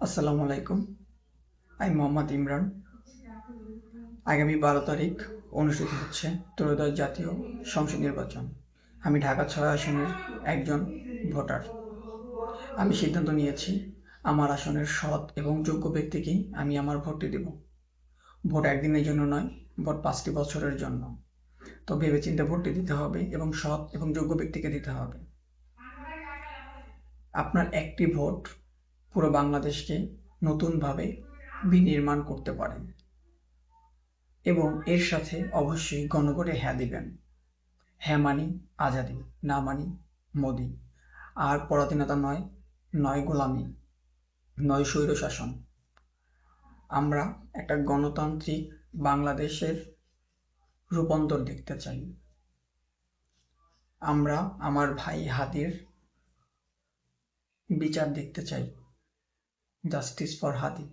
আসসালামু আলাইকুম। আমি মোহাম্মদ ইমরান। আগামী 12 তারিখ অনুষ্ঠিত হচ্ছে ত্রয়োদশ জাতীয় সংসদ নির্বাচন। আমি ঢাকা 6 আসনের একজন ভোটার। আমি সিদ্ধান্ত নিয়েছি আমার আসনের সৎ এবং যোগ্য ব্যক্তিকেই আমি আমার ভোটটি দেব। ভোট একদিনের জন্য নয়, ভোট 5টি বছরের জন্য। তো ভেবেচিন্তে ভোটটি দিতে হবে এবং সৎ এবং যোগ্য ব্যক্তিকে দিতে হবে। আপনার একটি ভোট পুরো বাংলাদেশকে নতুনভাবে বিনির্মাণ করতে পারে এবং এর সাথে অবশ্যই গণভোটে হ্যাঁ দিবেন। হ্যাঁ মানি আজাদি, না মানি মোদি। আর পরাধীনতা নয়, নয় গোলামি, নয় স্বৈরশাসন। আমরা একটা গণতান্ত্রিক বাংলাদেশের রূপান্তর দেখতে চাই। আমরা আমার ভাই হাদির বিচার দেখতে চাই। Justice for Hadi.